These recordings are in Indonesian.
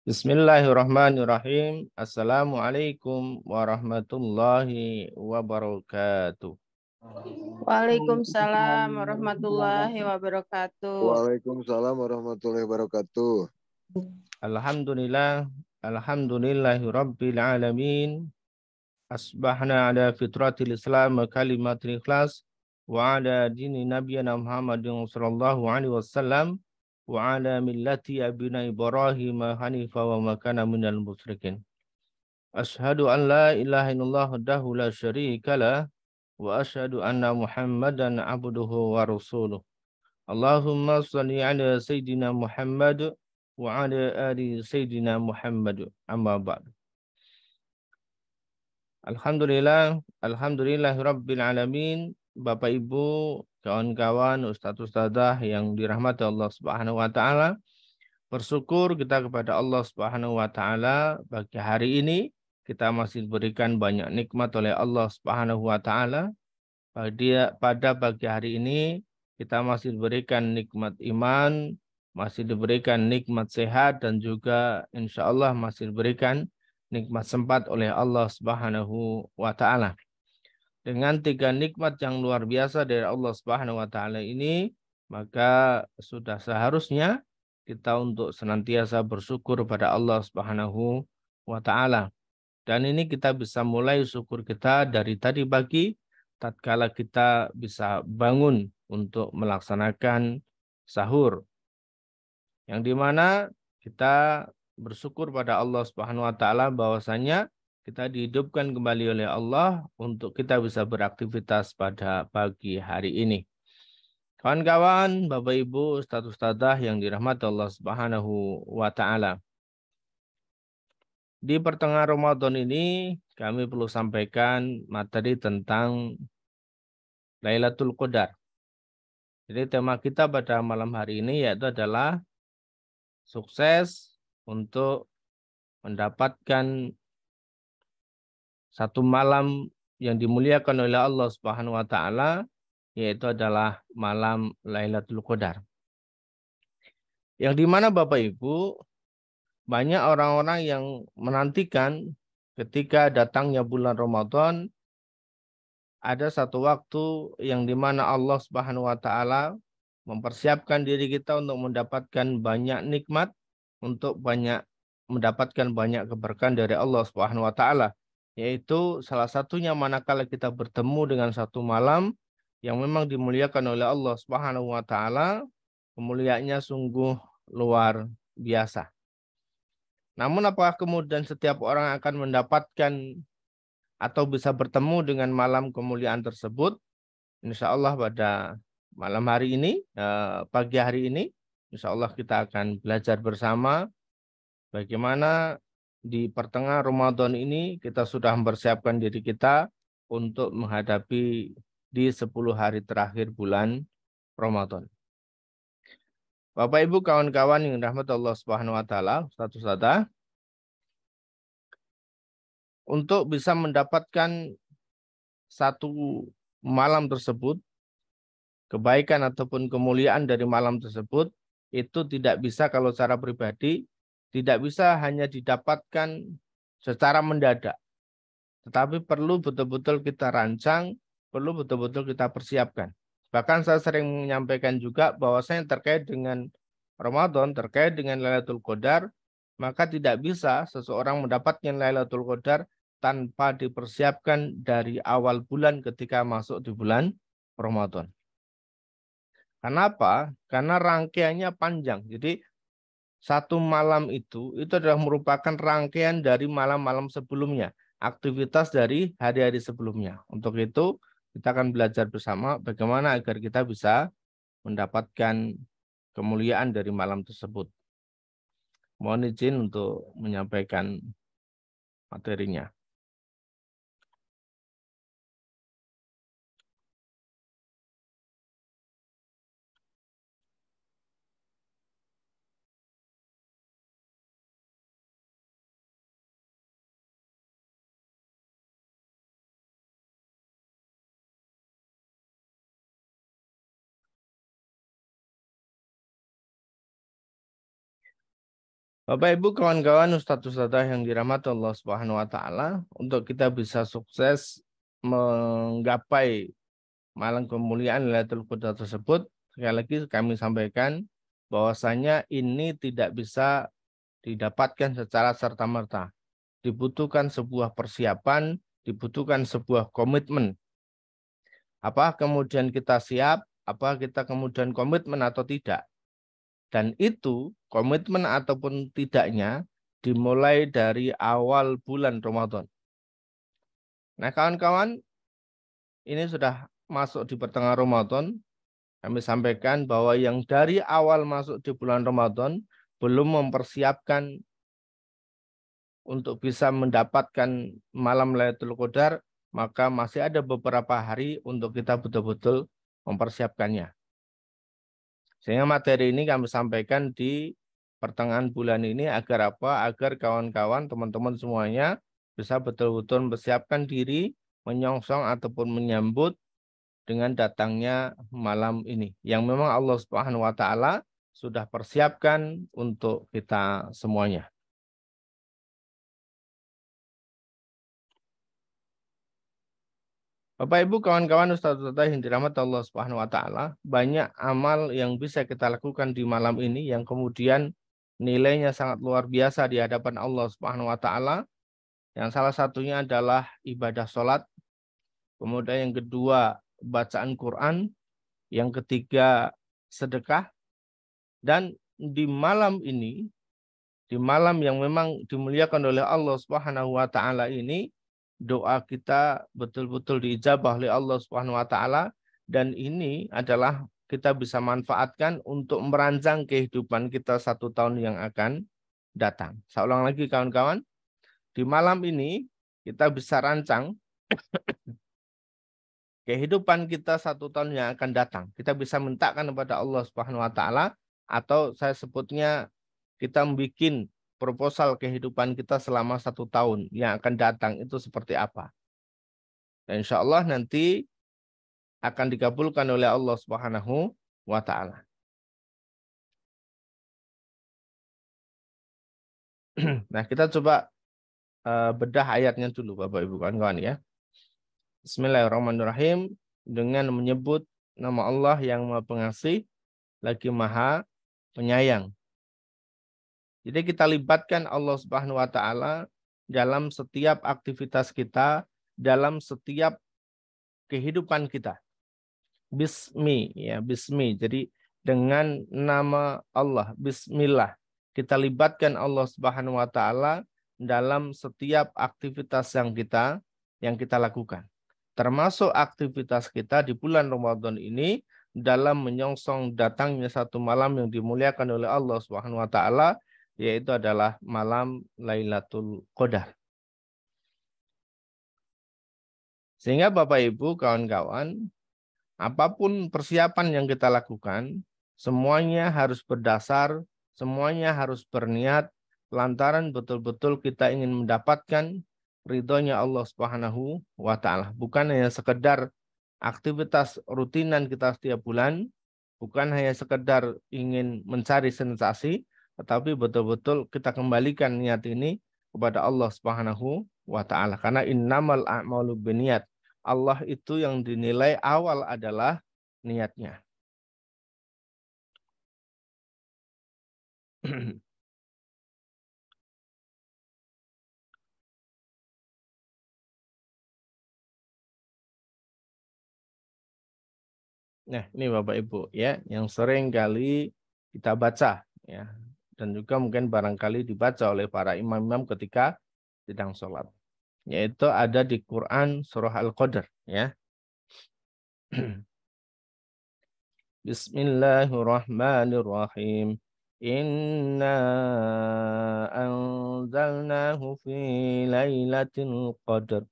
Bismillahirrahmanirrahim. Assalamualaikum warahmatullahi wabarakatuh. Waalaikumsalam warahmatullahi wabarakatuh. Waalaikumsalam warahmatullahi wabarakatuh. Alhamdulillah, alhamdulillahi rabbil alamin. Asbahna ala fitratil Islam wa kalimatil ikhlas wa ala dini nabiyana Muhammadin sallallahu alaihi wasallam wa ala millati abina Ibrahim hanifa wa ma kana minal musyrikin. Ashhadu an la ilaha illallah wahdahu la syarika lah wa asyhadu anna Muhammadan abduhu wa rasuluh. Allahumma shalli ala sayyidina Muhammad wa ala ali sayyidina Muhammad. Amma ba'du. Alhamdulillah rabbil alamin. Bapak Ibu, kawan-kawan, ustaz-ustazah yang dirahmati Allah Subhanahu wa taala. Bersyukur kita kepada Allah Subhanahu wa taala bagi hari ini kita masih diberikan banyak nikmat oleh Allah Subhanahu wa taala. Pada pagi hari ini kita masih diberikan nikmat iman, masih diberikan nikmat sehat dan juga insya Allah masih diberikan nikmat sempat oleh Allah Subhanahu wa taala. Dengan tiga nikmat yang luar biasa dari Allah Subhanahu wa taala ini, maka sudah seharusnya kita untuk senantiasa bersyukur pada Allah Subhanahu wa taala. Dan ini kita bisa mulai syukur kita dari tadi pagi tatkala kita bisa bangun untuk melaksanakan sahur. Yang dimana kita bersyukur pada Allah Subhanahu wa taala bahwasanya kita dihidupkan kembali oleh Allah untuk kita bisa beraktivitas pada pagi hari ini. Kawan-kawan, Bapak Ibu, ustaz-ustazah yang dirahmati Allah Subhanahu wa taala. Di pertengahan Ramadan ini kami perlu sampaikan materi tentang Lailatul Qadar. Jadi tema kita pada malam hari ini yaitu adalah sukses untuk mendapatkan satu malam yang dimuliakan oleh Allah Subhanahu wa taala, yaitu adalah malam Lailatul Qadar. Yang dimana Bapak Ibu, banyak orang-orang yang menantikan ketika datangnya bulan Ramadan, ada satu waktu yang dimana Allah Subhanahu wa taala mempersiapkan diri kita untuk mendapatkan banyak nikmat, untuk mendapatkan banyak keberkahan dari Allah Subhanahu wa taala. Yaitu salah satunya manakala kita bertemu dengan satu malam yang memang dimuliakan oleh Allah Subhanahu wa taala, kemuliaannya sungguh luar biasa. Namun apakah kemudian setiap orang akan mendapatkan atau bisa bertemu dengan malam kemuliaan tersebut? Insya Allah pada malam hari ini, pagi hari ini, insya Allah kita akan belajar bersama bagaimana di pertengahan Ramadan ini kita sudah mempersiapkan diri kita untuk menghadapi di 10 hari terakhir bulan Ramadan. Bapak Ibu kawan-kawan yang dirahmati Allah Subhanahu wa taala, ustaz-ustazah, untuk bisa mendapatkan satu malam tersebut, kebaikan ataupun kemuliaan dari malam tersebut, itu tidak bisa kalau secara pribadi, tidak bisa hanya didapatkan secara mendadak. Tetapi perlu betul-betul kita rancang, perlu betul-betul kita persiapkan. Bahkan saya sering menyampaikan juga bahwasanya terkait dengan Ramadan, terkait dengan Lailatul Qadar, maka tidak bisa seseorang mendapatkan Lailatul Qadar tanpa dipersiapkan dari awal bulan ketika masuk di bulan Ramadan. Kenapa? Karena rangkaiannya panjang. Jadi satu malam itu adalah merupakan rangkaian dari malam-malam sebelumnya, aktivitas dari hari-hari sebelumnya. Untuk itu kita akan belajar bersama bagaimana agar kita bisa mendapatkan kemuliaan dari malam tersebut. Mohon izin untuk menyampaikan materinya. Bapak Ibu kawan-kawan ustadz-ustadzah yang dirahmati Allah Subhanahu wa taala, untuk kita bisa sukses menggapai malam kemuliaan Lailatul Qadar tersebut, sekali lagi kami sampaikan bahwasanya ini tidak bisa didapatkan secara serta-merta. Dibutuhkan sebuah persiapan, dibutuhkan sebuah komitmen. Apa kemudian kita siap, apa kita kemudian komitmen atau tidak. Dan itu komitmen ataupun tidaknya dimulai dari awal bulan Ramadan. Nah kawan-kawan, ini sudah masuk di pertengahan Ramadan. Kami sampaikan bahwa yang dari awal masuk di bulan Ramadan belum mempersiapkan untuk bisa mendapatkan malam Lailatul Qadar, maka masih ada beberapa hari untuk kita betul-betul mempersiapkannya. Sehingga materi ini kami sampaikan di pertengahan bulan ini agar apa? Agar kawan-kawan, teman-teman semuanya bisa betul-betul mempersiapkan diri, menyongsong ataupun menyambut dengan datangnya malam ini. Yang memang Allah Subhanahu wa taala sudah persiapkan untuk kita semuanya. Bapak Ibu kawan-kawan ustaz-ustazah yang dirahmati Allah Subhanahu wa taala, banyak amal yang bisa kita lakukan di malam ini yang kemudian nilainya sangat luar biasa di hadapan Allah Subhanahu wa taala. Yang salah satunya adalah ibadah sholat, kemudian yang kedua bacaan Quran, yang ketiga sedekah, dan di malam ini, di malam yang memang dimuliakan oleh Allah Subhanahu wa taala ini, doa kita betul-betul diijabah oleh Allah Subhanahu wa taala, dan ini adalah kita bisa manfaatkan untuk merancang kehidupan kita 1 tahun yang akan datang. Saya ulang lagi kawan-kawan, di malam ini kita bisa rancang kehidupan kita 1 tahun yang akan datang. Kita bisa mintakan kepada Allah Subhanahu wa taala, atau saya sebutnya kita membuat proposal kehidupan kita selama 1 tahun yang akan datang itu seperti apa. Dan insya Allah nanti akan dikabulkan oleh Allah Subhanahu wa taala. Nah, kita coba bedah ayatnya dulu Bapak Ibu kawan-kawan ya. Bismillahirrahmanirrahim, dengan menyebut nama Allah yang Maha Pengasih lagi Maha Penyayang. Jadi kita libatkan Allah Subhanahu wa taala dalam setiap aktivitas kita, dalam setiap kehidupan kita. Bismi ya, bismi. Jadi dengan nama Allah, bismillah. Kita libatkan Allah Subhanahu wa taala dalam setiap aktivitas yang kita lakukan. Termasuk aktivitas kita di bulan Ramadan ini dalam menyongsong datangnya satu malam yang dimuliakan oleh Allah Subhanahu wa taala, yaitu adalah malam Lailatul Qadar. Sehingga Bapak Ibu kawan-kawan, apapun persiapan yang kita lakukan, semuanya harus berdasar, semuanya harus berniat, lantaran betul-betul kita ingin mendapatkan ridhonya Allah Subhanahu wa taala. Bukan hanya sekedar aktivitas rutinan kita setiap bulan, bukan hanya sekedar ingin mencari sensasi, tetapi betul-betul kita kembalikan niat ini kepada Allah Subhanahu wa taala. Karena innamal a'malu binniyat. Allah itu yang dinilai awal adalah niatnya. Nah, ini Bapak Ibu ya, yang sering kali kita baca ya, dan juga mungkin barangkali dibaca oleh para imam-imam ketika sedang sholat. Yaitu ada di Quran surah Al-Qadr ya. Bismillahirrahmanirrahim. Inna anzalnahu fi lailatul qadr.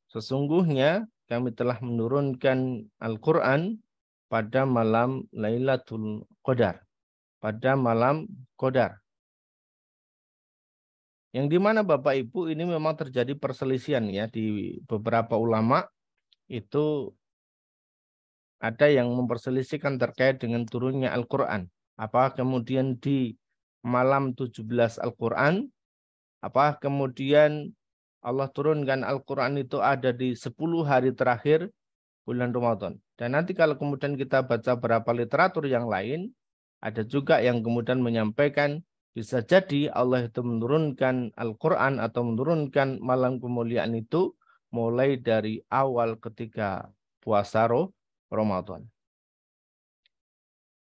Sesungguhnya kami telah menurunkan Al-Quran pada malam Lailatul Qadar. Pada malam Qadar. Yang dimana Bapak Ibu ini memang terjadi perselisihan ya di beberapa ulama. Itu ada yang memperselisihkan terkait dengan turunnya Al-Quran. Apa kemudian di malam 17 Al-Quran. Kemudian Allah turunkan Al-Quran itu ada di 10 hari terakhir bulan Ramadan. Dan nanti kalau kemudian kita baca beberapa literatur yang lain, ada juga yang kemudian menyampaikan bisa jadi Allah itu menurunkan Al-Quran atau menurunkan malam kemuliaan itu mulai dari awal ketika puasa Ramadan.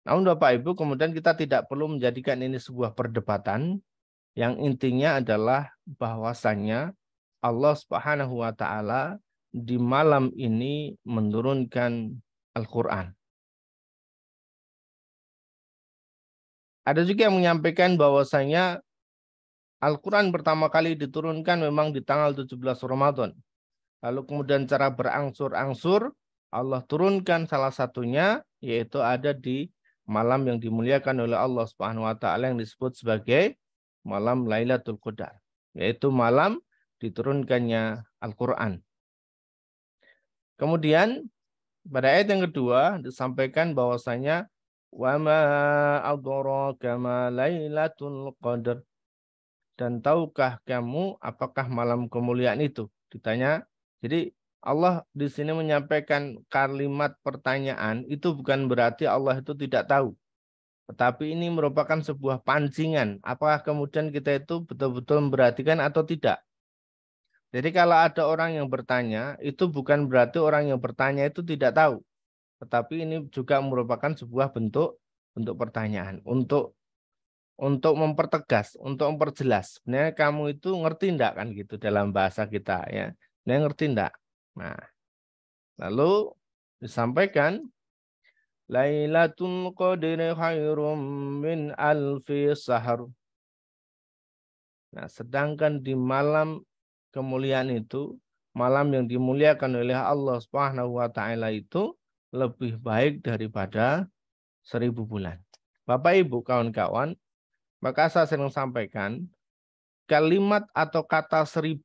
Namun Bapak Ibu, kemudian kita tidak perlu menjadikan ini sebuah perdebatan. Yang intinya adalah bahwasannya Allah Subhanahu wa taala di malam ini menurunkan Al-Quran. Ada juga yang menyampaikan bahwasanya Al-Quran pertama kali diturunkan memang di tanggal 17 Ramadan. Lalu kemudian cara berangsur-angsur Allah turunkan salah satunya yaitu ada di malam yang dimuliakan oleh Allah Subhanahu wa taala yang disebut sebagai malam Lailatul Qadar, yaitu malam diturunkannya Al-Quran. Kemudian pada ayat yang kedua disampaikan bahwasanya wa ma adraka ma Lailatul Qadar, dan tahukah kamu apakah malam kemuliaan itu? Ditanya. Jadi Allah di sini menyampaikan kalimat pertanyaan itu bukan berarti Allah itu tidak tahu. Tetapi ini merupakan sebuah pancingan. Apakah kemudian kita itu betul-betul memperhatikan atau tidak? Jadi kalau ada orang yang bertanya, itu bukan berarti orang yang bertanya itu tidak tahu. Tetapi ini juga merupakan sebuah bentuk pertanyaan. Untuk mempertegas, untuk memperjelas. Sebenarnya kamu itu ngerti enggak kan gitu dalam bahasa kita ya. Sebenarnya ngerti enggak? Nah, lalu disampaikan Lailatul Qadri khairum min alfi sahr. Nah, sedangkan di malam kemuliaan itu, malam yang dimuliakan oleh Allah Subhanahu wa taala itu lebih baik daripada 1000 bulan. Bapak Ibu, kawan-kawan, maka saya sering sampaikan kalimat atau kata 1000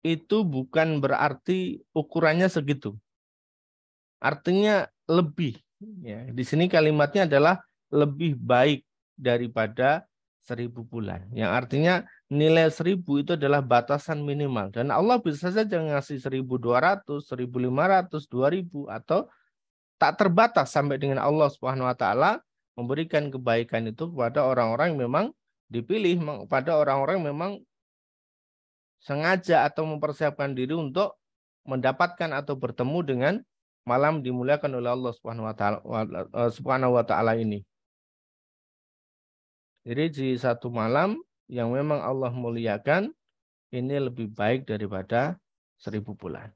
itu bukan berarti ukurannya segitu. Artinya lebih. Ya, di sini kalimatnya adalah lebih baik daripada 1000 bulan. Yang artinya nilai 1000 itu adalah batasan minimal. Dan Allah bisa saja ngasih 1200, 1500, 2000 atau tak terbatas sampai dengan Allah Subhanahu wa taala memberikan kebaikan itu kepada orang-orang yang memang dipilih, pada orang-orang yang memang sengaja atau mempersiapkan diri untuk mendapatkan atau bertemu dengan malam dimuliakan oleh Allah Subhanahu wa taala ini. Jadi di satu malam yang memang Allah muliakan ini lebih baik daripada 1000 bulan.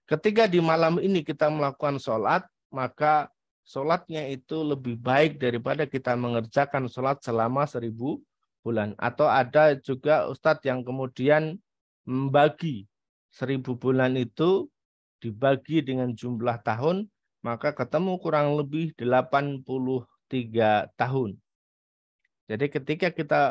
Ketika di malam ini kita melakukan sholat, maka sholatnya itu lebih baik daripada kita mengerjakan sholat selama 1000 bulan. Atau ada juga Ustadz yang kemudian membagi 1000 bulan itu dibagi dengan jumlah tahun, maka ketemu kurang lebih 83 tahun. Jadi ketika kita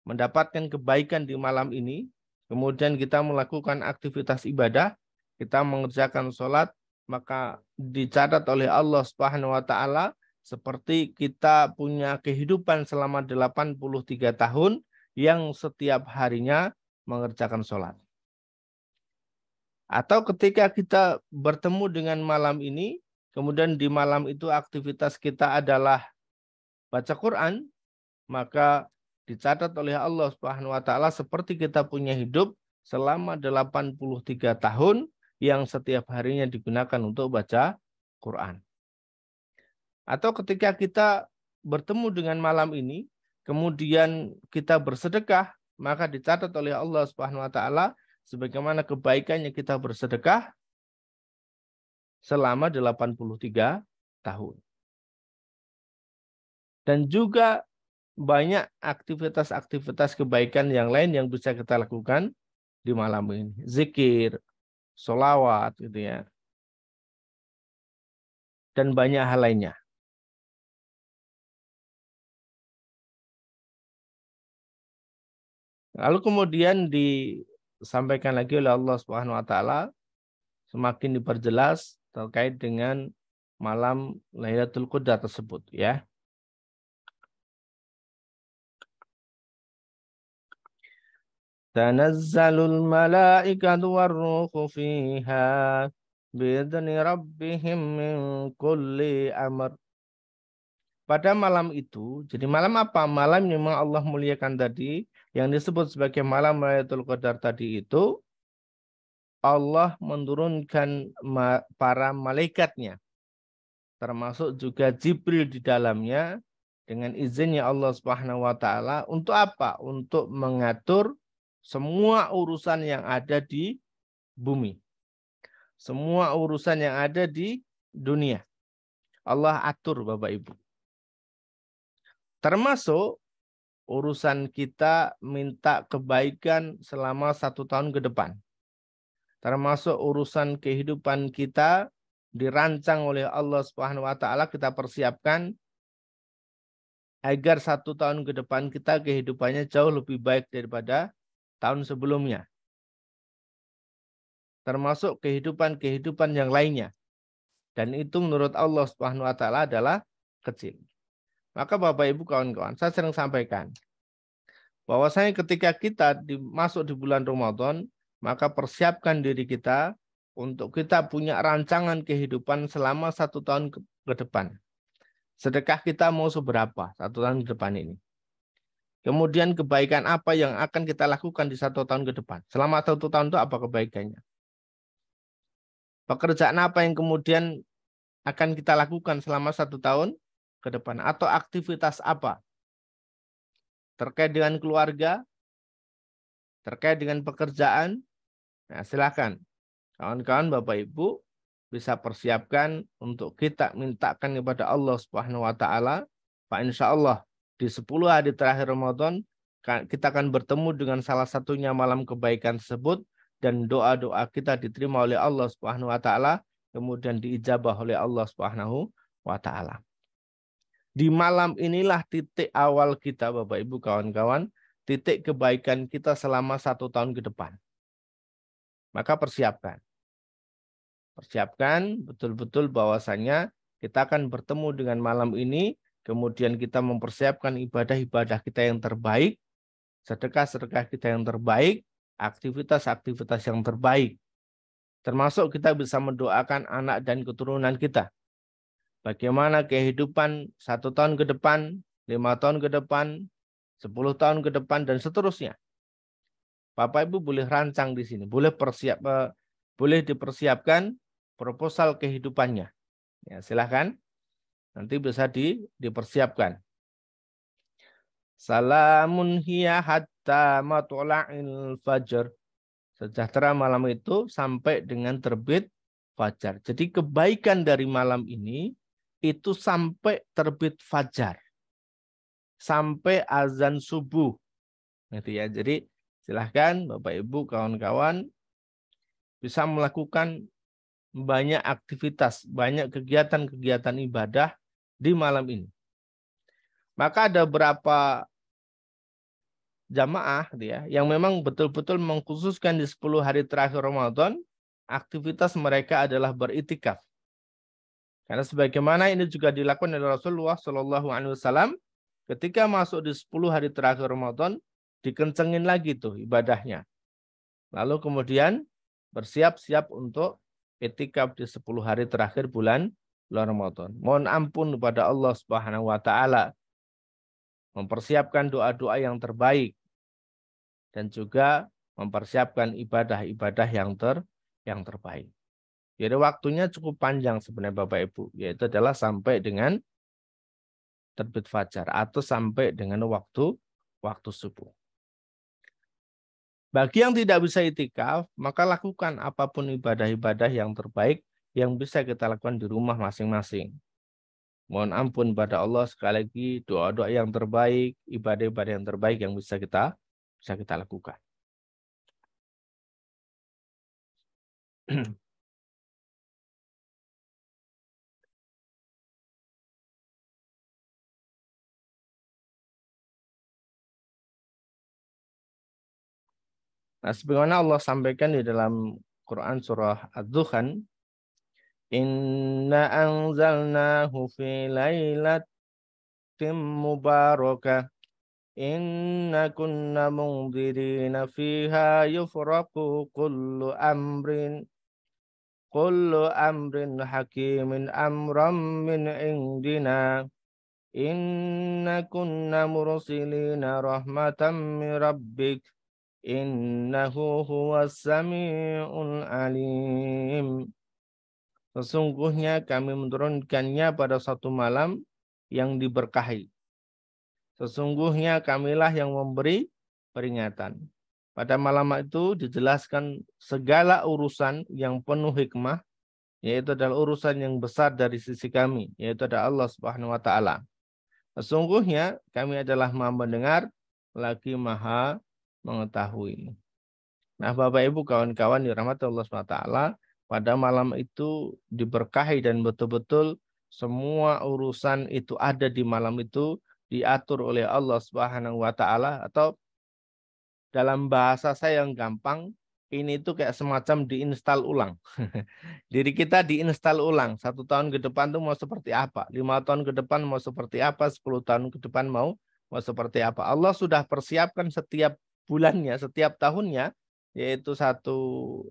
mendapatkan kebaikan di malam ini, kemudian kita melakukan aktivitas ibadah, kita mengerjakan sholat, maka dicatat oleh Allah Subhanahu wa taala seperti kita punya kehidupan selama 83 tahun yang setiap harinya mengerjakan sholat. Atau ketika kita bertemu dengan malam ini, kemudian di malam itu aktivitas kita adalah baca Quran, maka dicatat oleh Allah Subhanahu wa taala seperti kita punya hidup selama 83 tahun yang setiap harinya digunakan untuk baca Quran. Atau ketika kita bertemu dengan malam ini, kemudian kita bersedekah, maka dicatat oleh Allah Subhanahu wa taala sebagaimana kebaikannya kita bersedekah selama 83 tahun. Dan juga banyak aktivitas-aktivitas kebaikan yang lain yang bisa kita lakukan di malam ini. Zikir, sholawat, gitu ya. Dan banyak hal lainnya. Lalu kemudian disampaikan lagi oleh Allah Subhanahu wa taala semakin diperjelas terkait dengan malam Lailatul Qadar tersebut ya. Tanazzalul malaikatu warruhu fiha biidzni rabbihim min kulli amr. Pada malam itu, jadi malam apa? Malam yang memang Allah muliakan tadi, yang disebut sebagai malam Lailatul Qadar tadi itu, Allah menurunkan para malaikatnya, termasuk juga Jibril di dalamnya, dengan izinnya Allah Subhanahu wa taala untuk apa? Untuk mengatur semua urusan yang ada di bumi. Semua urusan yang ada di dunia. Allah atur Bapak Ibu. Termasuk urusan kita minta kebaikan selama 1 tahun ke depan. Termasuk urusan kehidupan kita dirancang oleh Allah Subhanahu wa taala, kita persiapkan agar 1 tahun ke depan kita kehidupannya jauh lebih baik daripada tahun sebelumnya. Termasuk kehidupan yang lainnya. Dan itu menurut Allah Subhanahu wa taala adalah kecil. Maka Bapak Ibu kawan-kawan, saya sering sampaikan bahwasanya ketika kita masuk di bulan Ramadan, maka persiapkan diri kita untuk kita punya rancangan kehidupan selama 1 tahun ke depan. Sedekah kita mau seberapa 1 tahun ke depan ini. Kemudian kebaikan apa yang akan kita lakukan di 1 tahun ke depan. Selama 1 tahun itu apa kebaikannya. Pekerjaan apa yang kemudian akan kita lakukan selama 1 tahun ke depan. Atau aktivitas apa. Terkait dengan keluarga, terkait dengan pekerjaan. Nah, silakan. Kawan-kawan, Bapak Ibu bisa persiapkan untuk kita mintakan kepada Allah Subhanahu wa taala. Pak, insya Allah di 10 hari terakhir Ramadan kita akan bertemu dengan salah satunya malam kebaikan tersebut dan doa-doa kita diterima oleh Allah Subhanahu wa taala, kemudian diijabah oleh Allah Subhanahu wa taala. Di malam inilah titik awal kita Bapak Ibu kawan-kawan, titik kebaikan kita selama 1 tahun ke depan. Maka persiapkan. Persiapkan betul-betul bahwasannya kita akan bertemu dengan malam ini, kemudian kita mempersiapkan ibadah-ibadah kita yang terbaik, sedekah-sedekah kita yang terbaik, aktivitas-aktivitas yang terbaik. Termasuk kita bisa mendoakan anak dan keturunan kita. Bagaimana kehidupan 1 tahun ke depan, 5 tahun ke depan, 10 tahun ke depan, dan seterusnya. Bapak Ibu boleh rancang di sini, boleh dipersiapkan proposal kehidupannya. Ya, silahkan. Nanti bisa dipersiapkan. Salamun hiya hatta matla'il fajr. Sejahtera malam itu sampai dengan terbit fajar. Jadi kebaikan dari malam ini itu sampai terbit fajar. Sampai azan subuh. Gitu ya. Jadi silahkan Bapak Ibu kawan-kawan bisa melakukan banyak aktivitas, banyak kegiatan-kegiatan ibadah di malam ini. Maka ada beberapa jamaah yang memang betul-betul mengkhususkan di 10 hari terakhir Ramadan, aktivitas mereka adalah beritikaf. Karena sebagaimana ini juga dilakukan oleh Rasulullah SAW, ketika masuk di 10 hari terakhir Ramadan, dikencengin lagi tuh ibadahnya. Lalu kemudian bersiap-siap untuk itikaf di 10 hari terakhir bulan Ramadan. Mohon ampun kepada Allah Subhanahu wa taala. Mempersiapkan doa-doa yang terbaik dan juga mempersiapkan ibadah-ibadah yang terbaik. Jadi waktunya cukup panjang sebenarnya Bapak Ibu, yaitu adalah sampai dengan terbit fajar atau sampai dengan waktu subuh. Bagi yang tidak bisa itikaf, maka lakukan apapun ibadah-ibadah yang terbaik yang bisa kita lakukan di rumah masing-masing. Mohon ampun pada Allah, sekali lagi doa-doa yang terbaik, ibadah-ibadah yang terbaik yang bisa kita lakukan. Nah, sebagaimana Allah sampaikan di dalam Quran surah Ad-Dukhan, Inna anzalnahu fi lailatin mubarakah Inna kunna mungdirina fiha yufraku kullu amrin hakimin amram min indina. Inna kunna mursilina rahmatan min rabbik. Innahu huwas sami'ul alim. Sesungguhnya kami menurunkannya pada satu malam yang diberkahi. Sesungguhnya kamilah yang memberi peringatan. Pada malam itu dijelaskan segala urusan yang penuh hikmah, yaitu adalah urusan yang besar dari sisi kami, yaitu adalah Allah Subhanahu wa taala. Sesungguhnya kami adalah Maha mendengar lagi Maha mengetahui. Nah, Bapak Ibu kawan-kawan dirahmati Allah Subhanahu wa taala, pada malam itu diberkahi dan betul-betul semua urusan itu ada di malam itu, diatur oleh Allah Subhanahu wa taala, atau dalam bahasa saya yang gampang, ini itu kayak semacam diinstal ulang. Diri kita diinstal ulang. 1 tahun ke depan tuh mau seperti apa? 5 tahun ke depan mau seperti apa? 10 tahun ke depan mau seperti apa? Allah sudah persiapkan setiap bulannya, setiap tahunnya, yaitu satu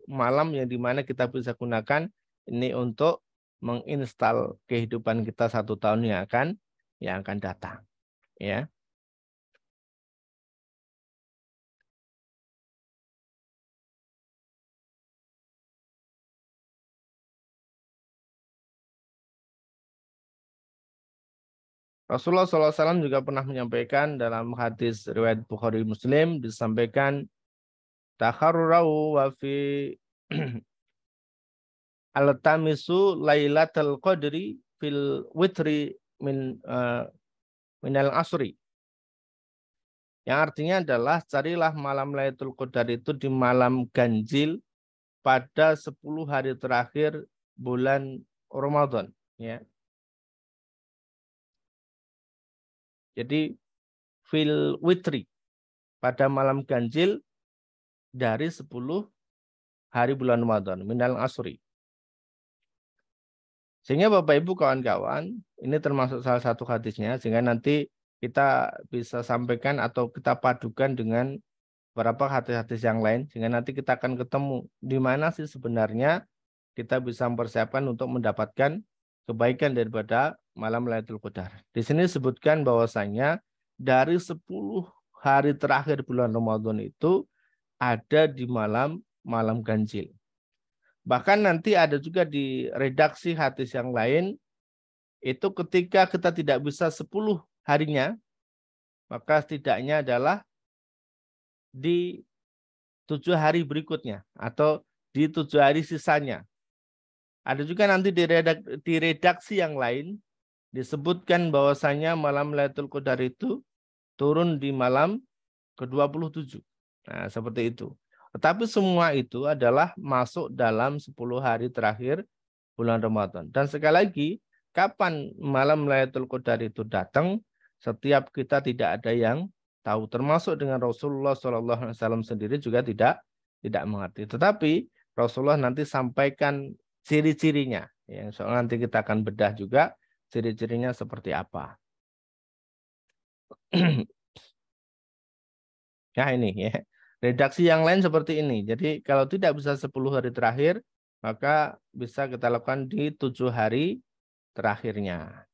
malam yang dimana kita bisa gunakan ini untuk menginstal kehidupan kita 1 tahun yang akan datang. Ya. Rasulullah SAW juga pernah menyampaikan dalam hadis riwayat Bukhari Muslim, disampaikan takharrau wa fi al-tamisu lailatul qadri fil witri minal asri. Yang artinya adalah carilah malam Lailatul Qadar itu di malam ganjil pada 10 hari terakhir bulan Ramadan, ya. Jadi fil witri, pada malam ganjil dari 10 hari bulan Ramadan minal asri. Sehingga Bapak Ibu kawan-kawan, ini termasuk salah satu hadisnya, sehingga nanti kita bisa sampaikan atau kita padukan dengan beberapa hadis-hadis yang lain, sehingga nanti kita akan ketemu di mana sih sebenarnya kita bisa mempersiapkan untuk mendapatkan kebaikan daripada malam Lailatul Qadar. Di sini disebutkan bahwasanya dari 10 hari terakhir bulan Ramadan itu ada di malam ganjil. Bahkan nanti ada juga di redaksi hadis yang lain, itu ketika kita tidak bisa 10 harinya, maka setidaknya adalah di 7 hari berikutnya atau di 7 hari sisanya. Ada juga nanti di redaksi yang lain disebutkan bahwasanya malam Lailatul Qadar itu turun di malam ke-27. Nah, seperti itu. Tetapi semua itu adalah masuk dalam 10 hari terakhir bulan Ramadan. Dan sekali lagi, kapan malam Lailatul Qadar itu datang, setiap kita tidak ada yang tahu. Termasuk dengan Rasulullah SAW sendiri juga tidak mengerti. Tetapi Rasulullah nanti sampaikan ciri-cirinya. Ya, soalnya nanti kita akan bedah juga ciri-cirinya seperti apa. Nah ini ya. Redaksi yang lain seperti ini. Jadi kalau tidak bisa 10 hari terakhir, maka bisa kita lakukan di 7 hari terakhirnya.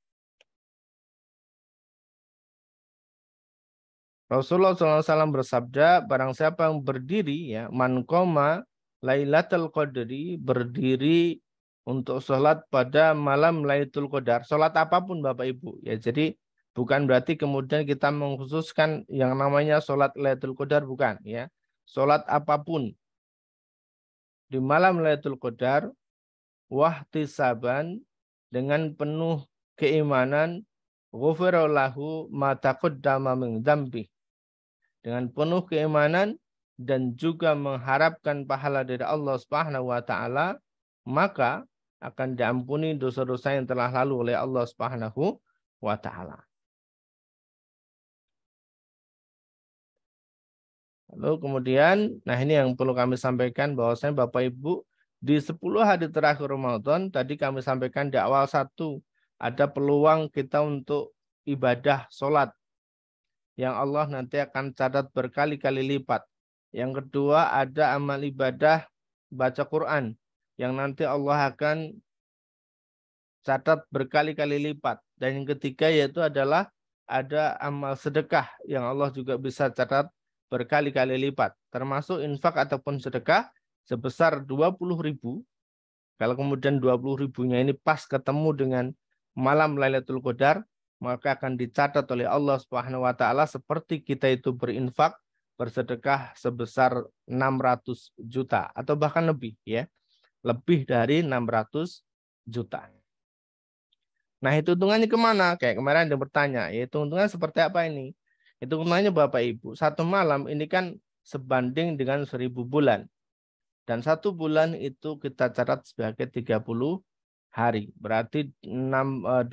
Rasulullah SAW bersabda, barang siapa yang berdiri, ya, man qoma Lailatul Qadri, berdiri untuk sholat pada malam Lailatul Qadar. Sholat apapun Bapak Ibu. Ya, jadi bukan berarti kemudian kita mengkhususkan yang namanya sholat Lailatul Qadar, bukan. Ya, sholat apapun di malam Lailatul Qadar, wahtisaban, dengan penuh keimanan, ghufira lahu ma taqaddama min dzambi, dengan penuh keimanan dan juga mengharapkan pahala dari Allah Subhanahu wa taala, maka akan diampuni dosa-dosa yang telah lalu oleh Allah Subhanahu wa taala. Lalu kemudian, nah ini yang perlu kami sampaikan, bahwasanya Bapak Ibu di 10 hari terakhir Ramadan, tadi kami sampaikan di awal 1, ada peluang kita untuk ibadah sholat. yang Allah nanti akan catat berkali-kali lipat. Yang kedua ada amal ibadah baca Quran yang nanti Allah akan catat berkali-kali lipat. Dan yang ketiga yaitu adalah ada amal sedekah yang Allah juga bisa catat berkali-kali lipat. Termasuk infak ataupun sedekah sebesar 20.000. Kalau kemudian 20.000-nya ini pas ketemu dengan malam Lailatul Qadar, maka akan dicatat oleh Allah Subhanahu wa taala seperti kita itu berinfak, bersedekah sebesar 600 juta atau bahkan lebih ya. Lebih dari 600 juta. Nah, itu hitungannya kemana? Kayak kemarin ada bertanya, ya hitungannya seperti apa ini? Hitungannya Bapak Ibu, satu malam ini kan sebanding dengan 1000 bulan. Dan satu bulan itu kita catat sebagai 30 hari. Berarti 20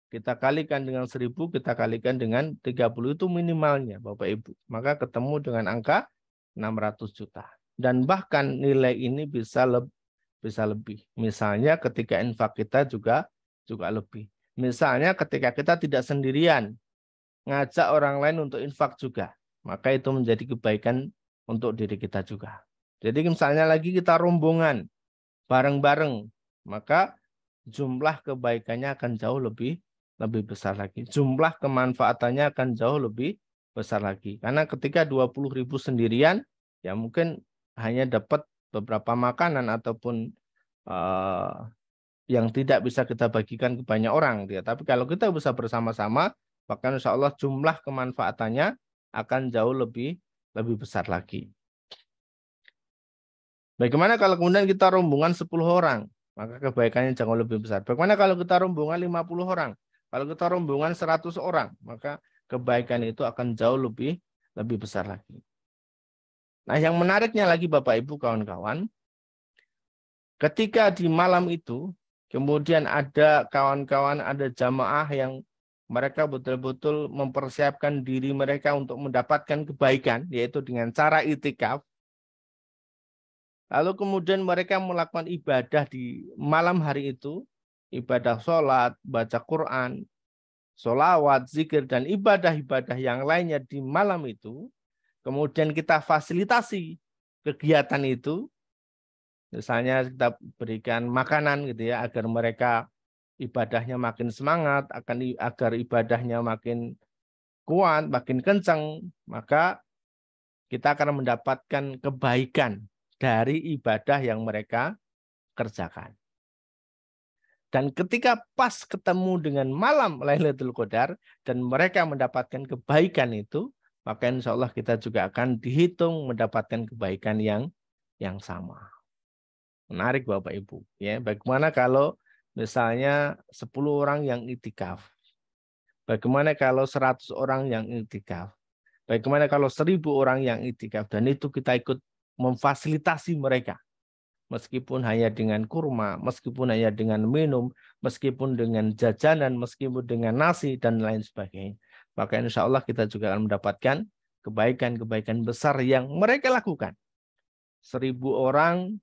kita kalikan dengan 1000, kita kalikan dengan 30 itu minimalnya Bapak Ibu. Maka ketemu dengan angka 600 juta. Dan bahkan nilai ini bisa lebih. Misalnya ketika infak kita juga lebih. Misalnya ketika kita tidak sendirian, ngajak orang lain untuk infak juga, maka itu menjadi kebaikan untuk diri kita juga. Jadi misalnya lagi kita rombongan bareng-bareng, maka jumlah kebaikannya akan jauh lebih besar lagi. Jumlah kemanfaatannya akan jauh lebih besar lagi. Karena ketika 20.000 sendirian, ya mungkin hanya dapat beberapa makanan ataupun yang tidak bisa kita bagikan ke banyak orang. Ya. Tapi kalau kita bisa bersama-sama, maka insya Allah jumlah kemanfaatannya akan jauh lebih besar lagi. Bagaimana kalau kemudian kita rombongan 10 orang? Maka kebaikannya jauh lebih besar. Bagaimana kalau kita rombongan 50 orang? Kalau kita rombongan 100 orang, maka kebaikan itu akan jauh lebih besar lagi. Nah, yang menariknya lagi Bapak Ibu kawan-kawan, ketika di malam itu, kemudian ada kawan-kawan, ada jamaah yang mereka betul-betul mempersiapkan diri mereka untuk mendapatkan kebaikan, yaitu dengan cara itikaf. Lalu kemudian mereka melakukan ibadah di malam hari itu, ibadah sholat, baca Quran, sholawat, zikir, dan ibadah-ibadah yang lainnya di malam itu. Kemudian kita fasilitasi kegiatan itu, misalnya kita berikan makanan gitu ya, agar mereka ibadahnya makin semangat, agar ibadahnya makin kuat, makin kencang, maka kita akan mendapatkan kebaikan dari ibadah yang mereka kerjakan. Dan ketika pas ketemu dengan malam Lailatul Qadar dan mereka mendapatkan kebaikan itu, maka insya Allah kita juga akan dihitung mendapatkan kebaikan yang sama. Menarik Bapak Ibu. Ya, bagaimana kalau misalnya 10 orang yang itikaf? Bagaimana kalau 100 orang yang itikaf? Bagaimana kalau 1000 orang yang itikaf? Dan itu kita ikut memfasilitasi mereka. Meskipun hanya dengan kurma, meskipun hanya dengan minum, meskipun dengan jajanan, meskipun dengan nasi, dan lain sebagainya. Maka insya Allah kita juga akan mendapatkan kebaikan-kebaikan besar yang mereka lakukan. 1000 orang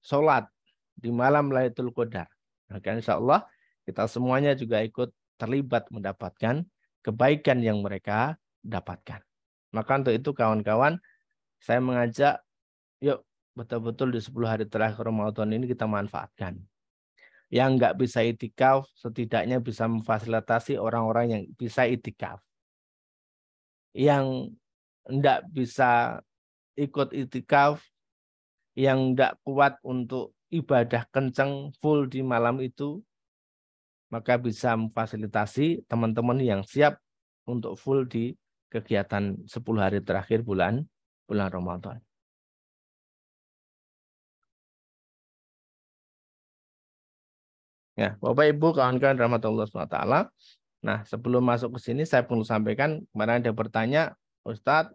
sholat di malam Lailatul Qadar. Maka insya Allah kita semuanya juga ikut terlibat mendapatkan kebaikan yang mereka dapatkan. Maka untuk itu kawan-kawan, saya mengajak, yuk betul-betul di 10 hari terakhir Ramadan ini kita manfaatkan. Yang nggak bisa itikaf, setidaknya bisa memfasilitasi orang-orang yang bisa itikaf. Yang nggak bisa ikut itikaf, yang nggak kuat untuk ibadah kenceng full di malam itu, maka bisa memfasilitasi teman-teman yang siap untuk full di kegiatan 10 hari terakhir bulan Ramadan. Ya, Bapak Ibu kawan-kawan rahmatullah SWT. Nah, sebelum masuk ke sini saya perlu sampaikan, kemarin ada bertanya, Ustadz,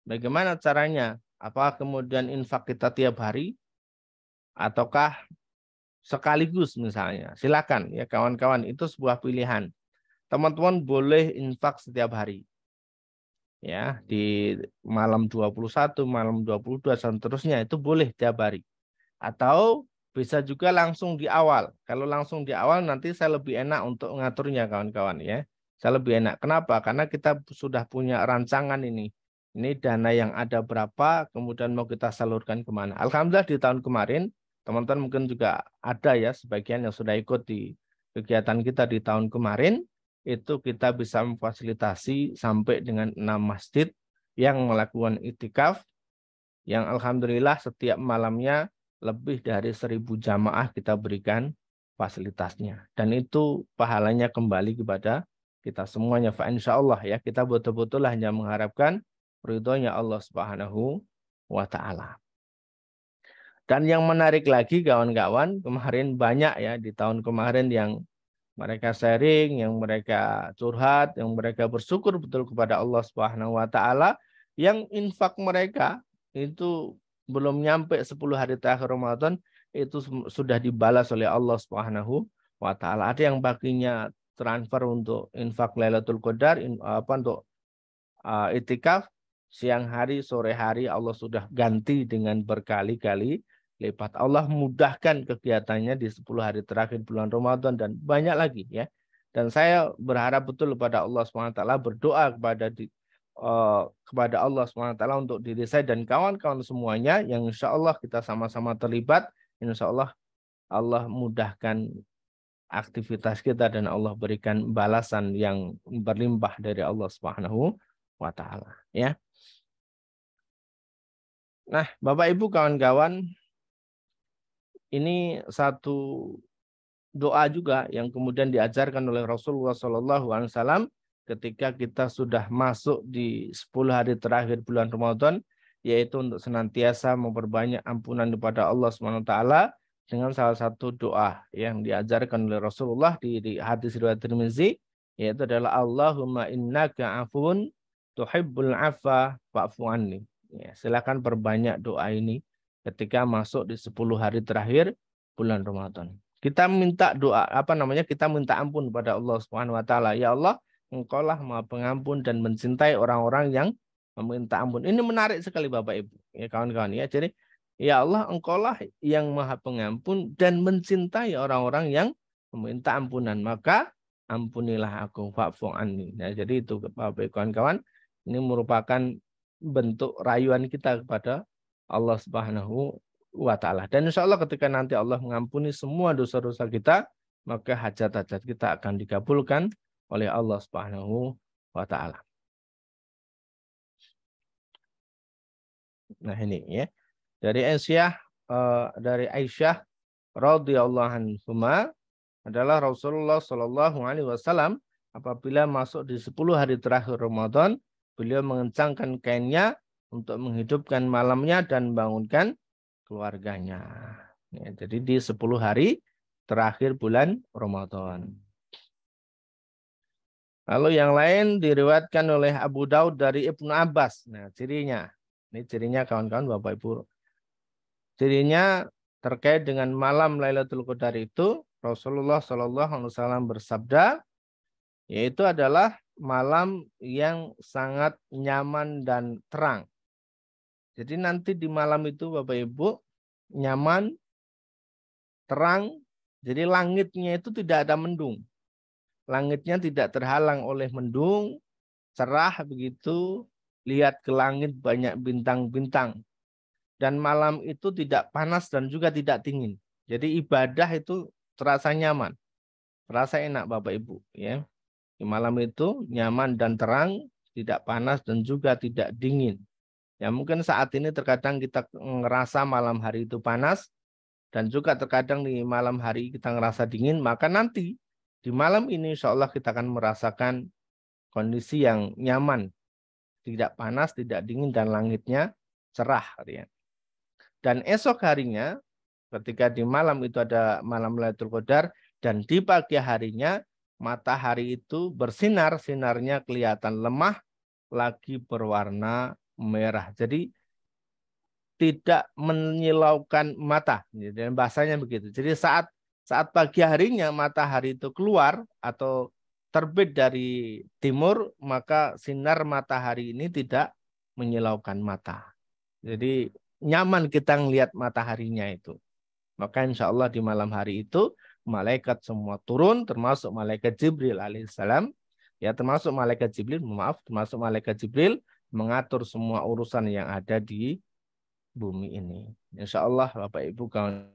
bagaimana caranya? Apakah kemudian infak kita tiap hari ataukah sekaligus misalnya? Silakan ya kawan-kawan, itu sebuah pilihan. Teman-teman boleh infak setiap hari. Ya, di malam 21, malam 22 dan seterusnya itu boleh tiap hari. Atau bisa juga langsung di awal. Kalau langsung di awal nanti saya lebih enak untuk ngaturnya kawan-kawan ya. Saya lebih enak. Kenapa? Karena kita sudah punya rancangan ini. Ini dana yang ada berapa, kemudian mau kita salurkan kemana. Alhamdulillah di tahun kemarin, teman-teman mungkin juga ada ya, sebagian yang sudah ikut di kegiatan kita di tahun kemarin, itu kita bisa memfasilitasi sampai dengan 6 masjid yang melakukan itikaf, yang alhamdulillah setiap malamnya lebih dari 1.000 jamaah kita berikan fasilitasnya. Dan itu pahalanya kembali kepada kita semuanya. Fa insyaallah ya, kita betul-betul hanya mengharapkan ridhonya Allah Subhanahu wa taala. Dan yang menarik lagi kawan-kawan, kemarin banyak ya di tahun kemarin yang mereka sharing, yang mereka curhat, yang mereka bersyukur betul kepada Allah Subhanahu wa taala, yang infak mereka itu belum nyampe 10 hari terakhir Ramadan itu sudah dibalas oleh Allah Subhanahu wa taala. Ada yang baginya transfer untuk infak Lailatul Qadar, untuk itikaf, siang hari, sore hari Allah sudah ganti dengan berkali-kali lipat. Allah mudahkan kegiatannya di 10 hari terakhir bulan Ramadan dan banyak lagi ya. Dan saya berharap betul kepada Allah SWT, berdoa kepada Allah SWT untuk diri saya dan kawan-kawan semuanya yang insya Allah kita sama-sama terlibat. Insya Allah Allah mudahkan aktivitas kita dan Allah berikan balasan yang berlimpah dari Allah Subhanahu wa taala ya. Nah, Bapak Ibu kawan-kawan, ini satu doa juga yang kemudian diajarkan oleh Rasulullah SAW ketika kita sudah masuk di 10 hari terakhir bulan Ramadan, yaitu untuk senantiasa memperbanyak ampunan kepada Allah SWT dengan salah satu doa yang diajarkan oleh Rasulullah di hadis riwayat Tirmizi, yaitu adalah Allahumma innaka afun tuhibbul afa fa'fu anni. Ya, silakan perbanyak doa ini ketika masuk di 10 hari terakhir bulan Ramadan. Kita minta doa, kita minta ampun pada Allah Subhanahu wa taala. Ya Allah, Engkaulah Maha Pengampun dan mencintai orang-orang yang meminta ampun. Ini menarik sekali Bapak Ibu, ya kawan-kawan ya. Jadi, ya Allah, Engkaulah yang Maha Pengampun dan mencintai orang-orang yang meminta ampunan. Maka ampunilah aku, fa'fu anni. Nah, jadi itu Bapak Ibu kawan-kawan, ini merupakan bentuk rayuan kita kepada Allah Subhanahu wa taala. Dan insya Allah ketika nanti Allah mengampuni semua dosa-dosa kita, maka hajat-hajat kita akan dikabulkan oleh Allah Subhanahu wa taala. Nah ini ya. Dari Aisyah radhiyallahu anha adalah Rasulullah Shallallahu alaihi wasallam apabila masuk di 10 hari terakhir Ramadan, beliau mengencangkan kainnya untuk menghidupkan malamnya dan bangunkan keluarganya. Ya, jadi di 10 hari terakhir bulan Ramadan. Lalu yang lain diriwayatkan oleh Abu Daud dari Ibnu Abbas. Nah, cirinya. Ini cirinya kawan-kawan Bapak Ibu. Cirinya terkait dengan malam Lailatul Qadar itu, Rasulullah SAW bersabda, yaitu adalah malam yang sangat nyaman dan terang. Jadi nanti di malam itu Bapak Ibu nyaman, terang, jadi langitnya itu tidak ada mendung. Langitnya tidak terhalang oleh mendung, cerah begitu, lihat ke langit banyak bintang-bintang. Dan malam itu tidak panas dan juga tidak dingin. Jadi ibadah itu terasa nyaman, terasa enak Bapak Ibu. Ya. Di malam itu nyaman dan terang, tidak panas dan juga tidak dingin. Ya mungkin saat ini terkadang kita ngerasa malam hari itu panas dan juga terkadang di malam hari kita ngerasa dingin, maka nanti di malam ini insya Allah kita akan merasakan kondisi yang nyaman, tidak panas, tidak dingin dan langitnya cerah. Dan esok harinya ketika di malam itu ada malam Lailatul Qadar dan di pagi harinya matahari itu bersinar, sinarnya kelihatan lemah lagi berwarna merah. Jadi tidak menyilaukan mata. Dan bahasanya begitu. Jadi saat pagi harinya matahari itu keluar atau terbit dari timur, maka sinar matahari ini tidak menyilaukan mata. Jadi nyaman kita melihat mataharinya itu. Maka insya Allah di malam hari itu malaikat semua turun, termasuk malaikat Jibril alaihissalam Ya, termasuk malaikat Jibril, maaf, termasuk malaikat Jibril mengatur semua urusan yang ada di bumi ini. Insya Allah Bapak Ibu kawan.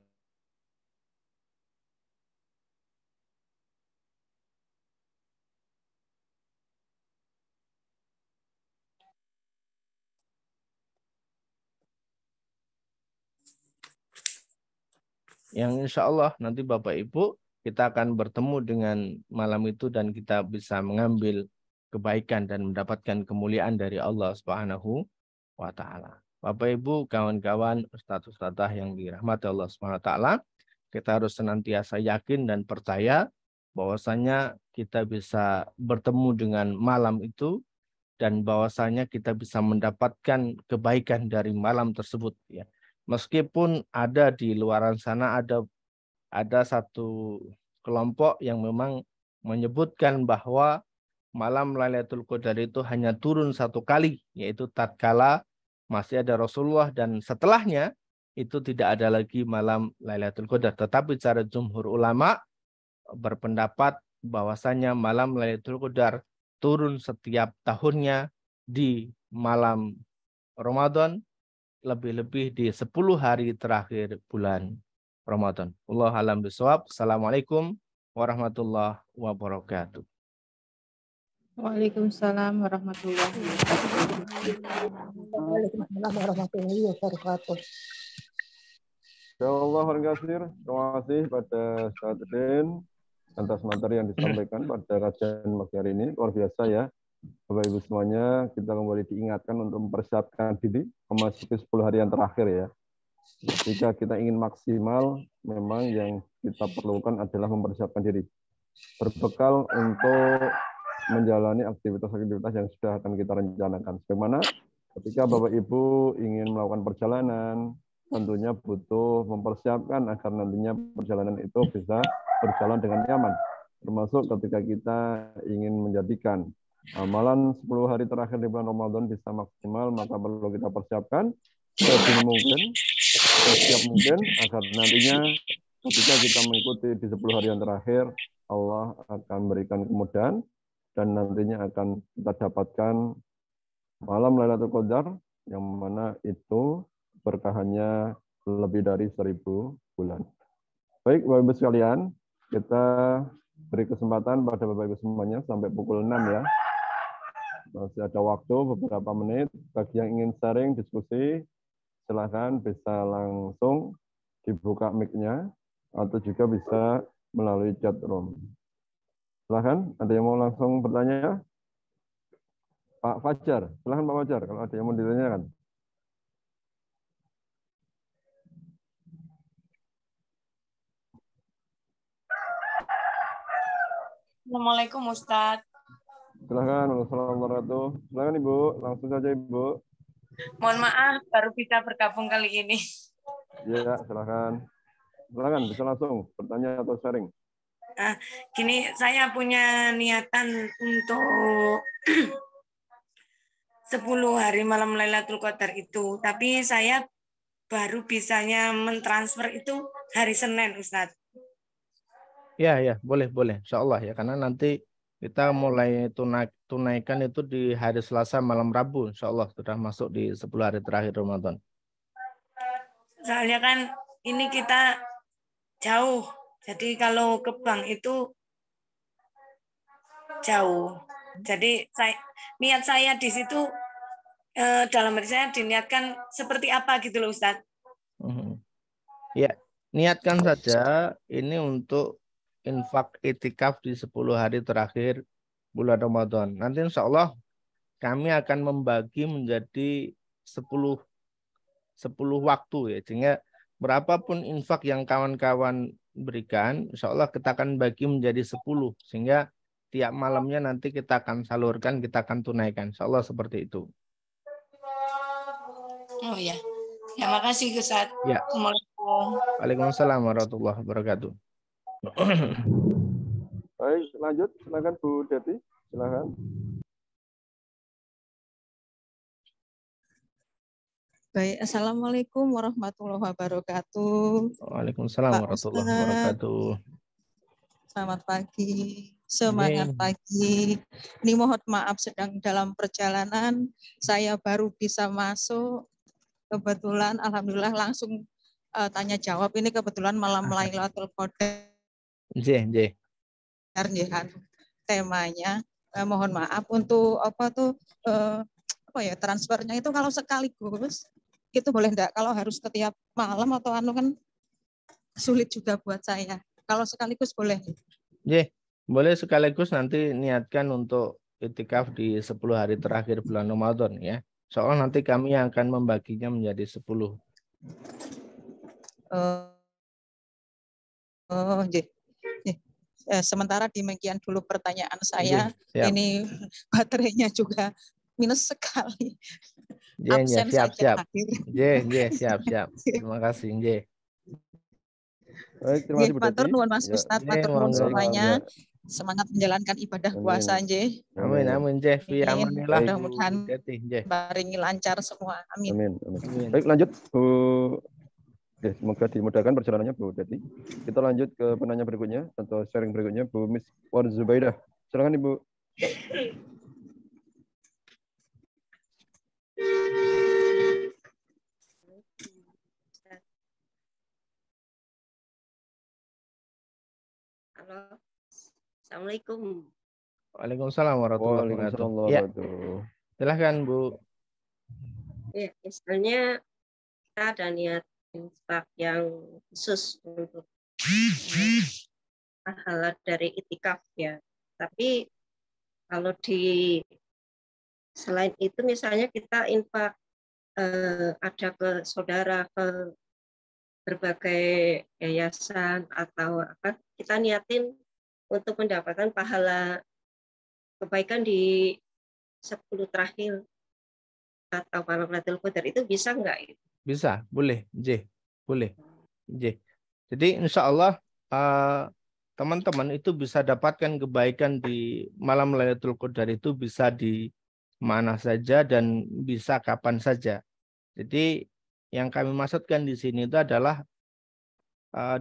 Yang insya Allah nanti Bapak Ibu kita akan bertemu dengan malam itu dan kita bisa mengambil kebaikan dan mendapatkan kemuliaan dari Allah Subhanahu wa taala. Bapak Ibu, kawan-kawan, ustadz-ustadzah yang dirahmati Allah Subhanahu wa taala, kita harus senantiasa yakin dan percaya bahwasanya kita bisa bertemu dengan malam itu dan bahwasanya kita bisa mendapatkan kebaikan dari malam tersebut ya. Meskipun ada di luaran sana ada satu kelompok yang memang menyebutkan bahwa malam Lailatul Qadar itu hanya turun satu kali, yaitu tatkala masih ada Rasulullah dan setelahnya itu tidak ada lagi malam Lailatul Qadar. Tetapi secara jumhur ulama berpendapat bahwasanya malam Lailatul Qadar turun setiap tahunnya di malam Ramadan, lebih-lebih di 10 hari terakhir bulan Ramadan. Wallahu a'lam bishawab. Assalamualaikum warahmatullahi wabarakatuh. Waalaikumsalam warahmatullahi wabarakatuh. Waalaikumsalam warahmatullahi wabarakatuh. Insyaallah terima kasih pada Ustaz Rin atas materi yang disampaikan pada kajian pagi hari ini. Luar biasa ya. Bapak Ibu semuanya, kita kembali diingatkan untuk mempersiapkan diri memasuki 10 hari yang terakhir ya. Jika kita ingin maksimal, memang yang kita perlukan adalah mempersiapkan diri. Berbekal untuk menjalani aktivitas-aktivitas yang sudah akan kita rencanakan. Bagaimana ketika Bapak Ibu ingin melakukan perjalanan, tentunya butuh mempersiapkan agar nantinya perjalanan itu bisa berjalan dengan nyaman. Termasuk ketika kita ingin menjadikan amalan 10 hari terakhir di bulan Ramadan bisa maksimal, maka perlu kita persiapkan sedini mungkin, sesiap mungkin, agar nantinya ketika kita mengikuti di 10 hari yang terakhir, Allah akan berikan kemudahan dan nantinya akan kita dapatkan malam Lailatul Qadar yang mana itu berkahannya lebih dari 1000 bulan. Baik, Bapak Ibu sekalian, kita beri kesempatan pada Bapak Ibu semuanya sampai pukul 6 ya. Masih ada waktu beberapa menit. Bagi yang ingin sharing, diskusi, silakan bisa langsung dibuka mic-nya atau juga bisa melalui chat room. Silakan, ada yang mau langsung bertanya? Pak Fajar, silakan Pak Fajar kalau ada yang mau ditanyakan. Assalamualaikum Ustadz. Silakan, Assalamualaikum warahmatullahi wabarakatuh. Silakan Ibu, langsung saja Ibu. Mohon maaf baru bisa bergabung kali ini. Ya, silakan. Silakan, bisa langsung bertanya atau sharing. Gini, saya punya niatan untuk 10 hari malam Lailatul Qadar itu, tapi saya baru bisanya mentransfer itu hari Senin, Ustadz. Ya, boleh. Insya Allah ya, karena nanti kita mulai tunaikan itu di hari Selasa malam Rabu, insya Allah sudah masuk di 10 hari terakhir Ramadan. Soalnya kan ini kita jauh, jadi kalau ke bank itu jauh. Jadi niat saya di situ dalam hati saya diniatkan seperti apa gitu loh Ustadz. Ya, niatkan saja ini untuk infak itikaf di 10 hari terakhir bulan Ramadan. Nanti insya Allah kami akan membagi menjadi 10 waktu ya. Sehingga berapapun infak yang kawan-kawan berikan, insya Allah kita akan bagi menjadi 10. Sehingga tiap malamnya nanti kita akan salurkan, kita akan tunaikan. Insya Allah seperti itu. Oh ya, ya makasih Ustadz. Ya. Assalamualaikum. Waalaikumsalam warahmatullahi wabarakatuh. Baik, lanjut. Silakan Bu Deti. Silakan. Baik, Assalamualaikum warahmatullahi wabarakatuh. Waalaikumsalam warahmatullahi wabarakatuh. Selamat pagi. Semangat pagi. Ini mohon maaf sedang dalam perjalanan. Saya baru bisa masuk. Kebetulan alhamdulillah langsung tanya jawab. Ini kebetulan malam Lailatul Qadar. Temanya. Mohon maaf untuk transfernya itu kalau sekaligus itu boleh enggak? Kalau harus setiap malam atau kan sulit juga buat saya. Kalau sekaligus boleh. Boleh sekaligus nanti niatkan untuk itikaf di 10 hari terakhir bulan Ramadan ya. Soalnya nanti kami akan membaginya menjadi 10. Sementara demikian dulu pertanyaan saya. Ini baterainya juga minus sekali. Absen siap. Siap. Terima kasih. Baik, terima kasih Bu Deti. Nuwun Mas Ustadz, matur nuwun semuanya. Semangat menjalankan ibadah puasa nggih. Amin. Mudah-mudahan baringi lancar semua. Amin. Baik, lanjut Bu. Semoga dimudahkan perjalanannya Bu Deti. Kita lanjut ke penanya berikutnya atau sharing berikutnya Bu Miss Warzubaidah. Silakan Ibu. Halo. Assalamualaikum. Waalaikumsalam warahmatullahi wabarakatuh. Ya. Silahkan Bu. Ya, misalnya kita ada niat infak yang khusus untuk pahala dari itikaf ya. Tapi kalau selain itu misalnya kita infak ada ke saudara, ke berbagai yayasan atau apa, kita niatin untuk mendapatkan pahala kebaikan di 10 terakhir atau malam Lailatul Qadar itu bisa enggak? Bisa, boleh, boleh. Jadi insya Allah teman-teman itu bisa dapatkan kebaikan di malam Lailatul Qadar itu bisa di mana saja dan bisa kapan saja. Jadi yang kami maksudkan di sini itu adalah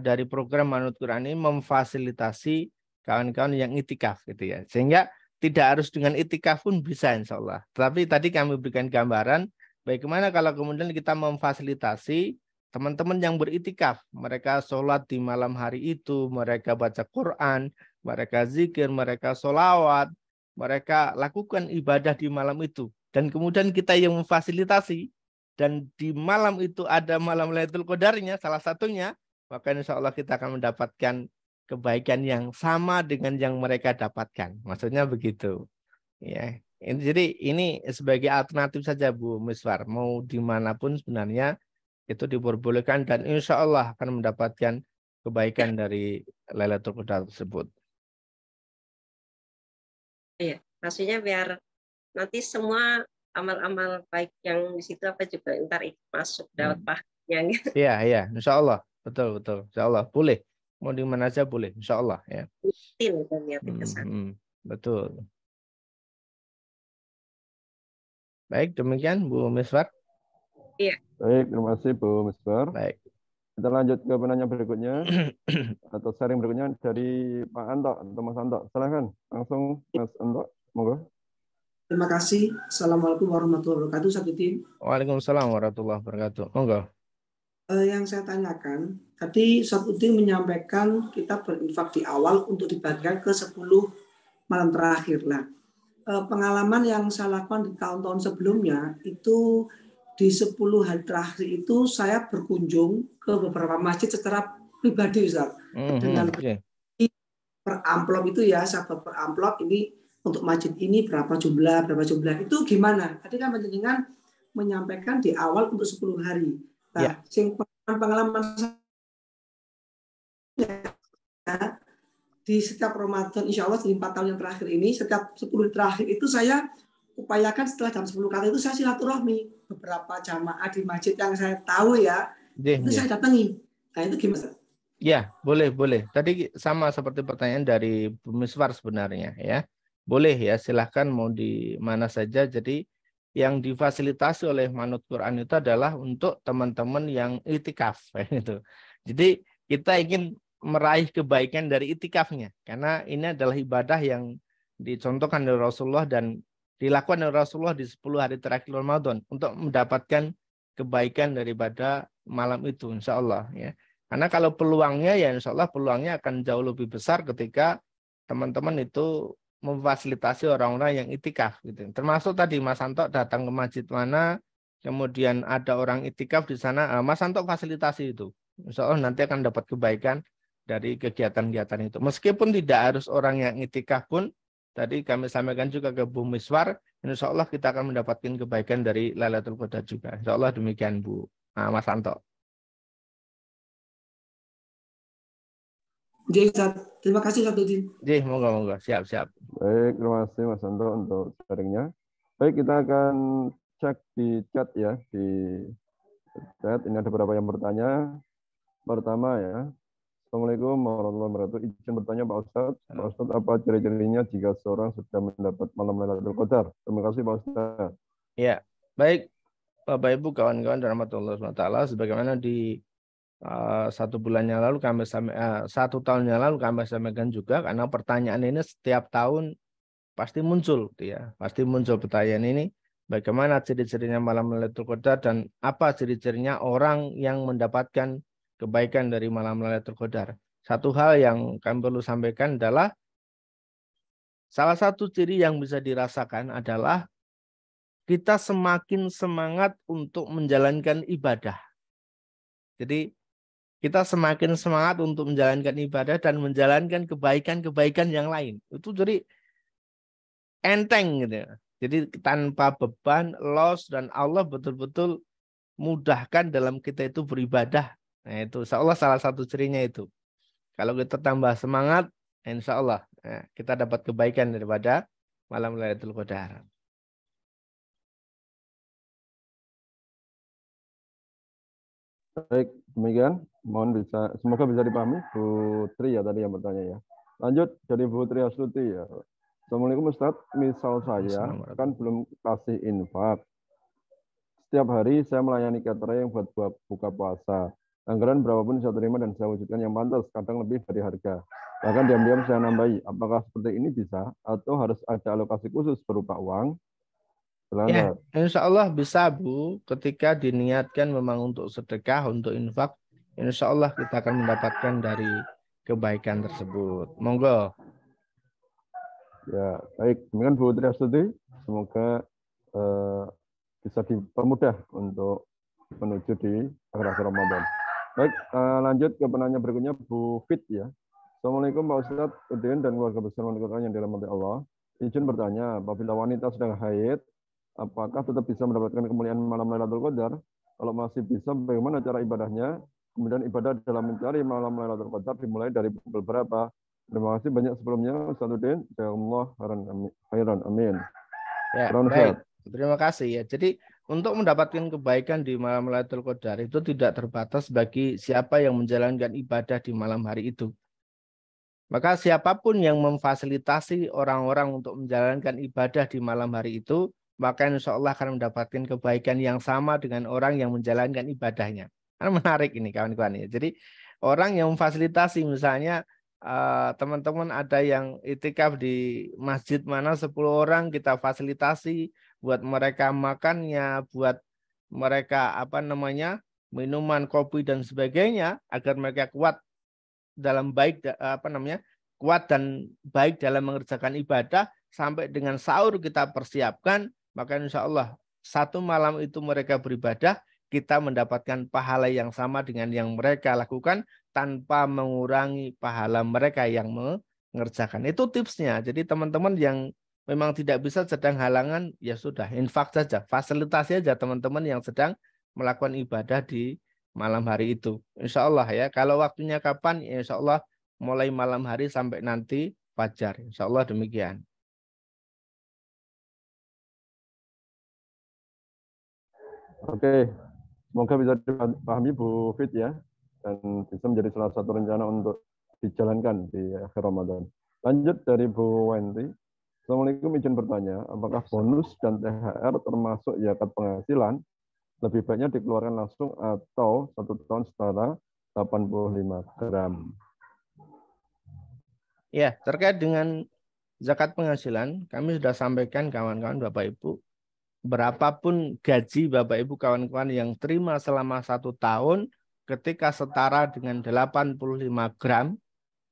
dari program Manut Quran ini memfasilitasi kawan-kawan yang itikaf gitu ya. Sehingga tidak harus dengan itikaf pun bisa insya Allah. Tapi tadi kami berikan gambaran bagaimana kalau kemudian kita memfasilitasi teman-teman yang beritikaf. Mereka sholat di malam hari itu, mereka baca Quran, mereka zikir, mereka sholawat, mereka lakukan ibadah di malam itu. Dan kemudian kita yang memfasilitasi. Dan di malam itu ada malam Lailatul Qadarnya, salah satunya, maka insya Allah kita akan mendapatkan kebaikan yang sama dengan yang mereka dapatkan. Maksudnya begitu. Ya. Jadi ini sebagai alternatif saja Bu Miswar. Mau dimanapun sebenarnya itu diperbolehkan dan insya Allah akan mendapatkan kebaikan dari Lailatul Qadar tersebut. Iya, maksudnya biar nanti semua amal-amal baik yang di situ apa juga ntar masuk dapat pahalanya. Iya, insya Allah. Betul. Insya Allah. Boleh. Mau di mana aja boleh. Insya Allah. Ya. Betul. Baik, demikian Bu Miswar. Iya. Baik, terima kasih Bu Miswar. Baik. Kita lanjut ke penanya berikutnya atau sharing berikutnya dari Pak Anto atau Mas Anto. Silakan langsung Mas Anto. Monggo. Terima kasih. Assalamualaikum warahmatullahi wabarakatuh. Sakitin. Waalaikumsalam warahmatullahi wabarakatuh. Monggo. Yang saya tanyakan, tadi Ustaz Udin menyampaikan kita berinfak di awal untuk dibagikan ke 10 malam terakhir. Nah, pengalaman yang saya lakukan di tahun-tahun sebelumnya itu di 10 hari terakhir itu saya berkunjung ke beberapa masjid secara pribadi, Ustaz. Dengan per amplop itu ya, saya per amplop ini untuk masjid ini berapa jumlah itu gimana? Tadi kan penjenengan menyampaikan di awal untuk 10 hari. Nah, pengalaman saya di setiap Ramadan, insya Allah di 4 tahun yang terakhir ini, setiap 10 terakhir itu saya upayakan setelah jam 10 kali itu saya silaturahmi beberapa jamaah di masjid yang saya tahu ya, itu saya datangi. Nah itu gimana? Ya, boleh. Tadi sama seperti pertanyaan dari Bu Miswar sebenarnya ya. Boleh ya, silahkan mau di mana saja. Jadi yang difasilitasi oleh Manut Quran itu adalah untuk teman-teman yang itikaf gitu. Jadi kita ingin meraih kebaikan dari itikafnya. Karena ini adalah ibadah yang dicontohkan oleh Rasulullah dan dilakukan oleh Rasulullah di 10 hari terakhir Ramadan untuk mendapatkan kebaikan daripada malam itu, insya Allah. Ya. Karena kalau peluangnya, ya insya Allah peluangnya akan jauh lebih besar ketika teman-teman itu memfasilitasi orang-orang yang itikaf. Gitu. Termasuk tadi Mas Anto datang ke masjid mana, kemudian ada orang itikaf di sana, Mas Anto fasilitasi itu. Insya Allah nanti akan dapat kebaikan dari kegiatan-kegiatan itu. Meskipun tidak harus orang yang itikaf pun, tadi kami sampaikan juga ke Bu Miswar, insya Allah kita akan mendapatkan kebaikan dari Lailatul Qadar juga. Insya Allah demikian Bu Mas Anto. Terima kasih Ustadz. Moga-moga. Siap. Baik, terima kasih Mas Anto untuk sharingnya. Baik, kita akan cek di chat ya, di chat. Ini ada beberapa yang bertanya. Pertama ya, Assalamualaikum warahmatullahi wabarakatuh. Izin bertanya Pak Ustadz. Pak Ustadz, apa ciri-cirinya jika seorang sudah mendapat malam Lailatul Qadar? Terima kasih Pak Ustadz. Ya, baik Bapak Ibu kawan-kawan rahmatullah SWT, sebagaimana di 1 bulan yang lalu kami 1 tahun yang lalu kami sampaikan juga, karena pertanyaan ini setiap tahun pasti muncul, ya, pasti muncul pertanyaan ini. Bagaimana ciri-cirinya malam Lailatul Qadar dan apa ciri-cirinya orang yang mendapatkan kebaikan dari malam Lailatul Qadar. Satu hal yang kami perlu sampaikan adalah salah satu ciri yang bisa dirasakan adalah kita semakin semangat untuk menjalankan ibadah. Jadi kita semakin semangat untuk menjalankan ibadah dan menjalankan kebaikan-kebaikan yang lain. Itu jadi enteng gitu. Jadi tanpa beban, loss, dan Allah betul-betul mudahkan dalam kita itu beribadah. Nah itu insya Allah salah satu cirinya itu. Kalau kita tambah semangat, insya Allah kita dapat kebaikan daripada malam Lailatul Qadar. Baik, demikian. Semoga bisa dipahami Bu Tri ya tadi yang bertanya ya. Lanjut dari Bu Tri Astuti ya. Assalamualaikum Ustadz. Misal saya kan belum kasih infak. Setiap hari saya melayani catering buat buka puasa. Anggaran berapapun saya terima dan saya wujudkan yang pantas, kadang lebih dari harga. Bahkan diam-diam saya nambahi. Apakah seperti ini bisa atau harus ada alokasi khusus berupa uang? Ya, insya Allah bisa Bu. Ketika diniatkan memang untuk sedekah, untuk infak, insya Allah kita akan mendapatkan dari kebaikan tersebut. Monggo. Ya, baik. Demikian Bu Tri Astuti. Semoga bisa dipermudah untuk menuju di akhir Ramadan. Baik, lanjut ke penanya berikutnya Bu Fit ya. Assalamualaikum Pak Ustadz, Udin dan keluarga besar yang dirahmati Allah. Izin bertanya, apabila wanita sedang haid, apakah tetap bisa mendapatkan kemuliaan malam Lailatul Qadar? Kalau masih bisa, bagaimana cara ibadahnya? Kemudian ibadah dalam mencari malam Lailatul Qadar dimulai dari pukul berapa? Terima kasih banyak sebelumnya, Ustadzuddin. Jazakumullah khairan. Amin. Ya, baik. Terima kasih ya. Jadi untuk mendapatkan kebaikan di malam Lailatul Qadar itu tidak terbatas bagi siapa yang menjalankan ibadah di malam hari itu. Maka siapapun yang memfasilitasi orang-orang untuk menjalankan ibadah di malam hari itu, maka insya Allah akan mendapatkan kebaikan yang sama dengan orang yang menjalankan ibadahnya. Kan menarik ini kawan-kawan ya. Jadi orang yang memfasilitasi, misalnya teman-teman ada yang itikaf di masjid mana 10 orang, kita fasilitasi buat mereka makannya, buat mereka minuman, kopi dan sebagainya agar mereka kuat dalam kuat dan baik dalam mengerjakan ibadah sampai dengan sahur kita persiapkan, maka insya Allah 1 malam itu mereka beribadah, kita mendapatkan pahala yang sama dengan yang mereka lakukan tanpa mengurangi pahala mereka yang mengerjakan. Itu tipsnya. Jadi teman-teman yang memang tidak bisa, sedang halangan, ya sudah infak saja, fasilitasi saja teman-teman yang sedang melakukan ibadah di malam hari itu. Insya Allah ya. Kalau waktunya kapan? Ya insya Allah mulai malam hari sampai nanti fajar. Insya Allah demikian. Oke, semoga bisa dipahami Bu Fit ya, dan bisa menjadi salah satu rencana untuk dijalankan di akhir Ramadan. Lanjut dari Bu Wendy. Assalamualaikum, izin bertanya, apakah bonus dan THR termasuk zakat penghasilan? Lebih baiknya dikeluarkan langsung atau 1 tahun setara 85 gram. Ya, terkait dengan zakat penghasilan, kami sudah sampaikan kawan-kawan Bapak Ibu, berapapun gaji Bapak Ibu kawan-kawan yang terima selama 1 tahun, ketika setara dengan 85 gram,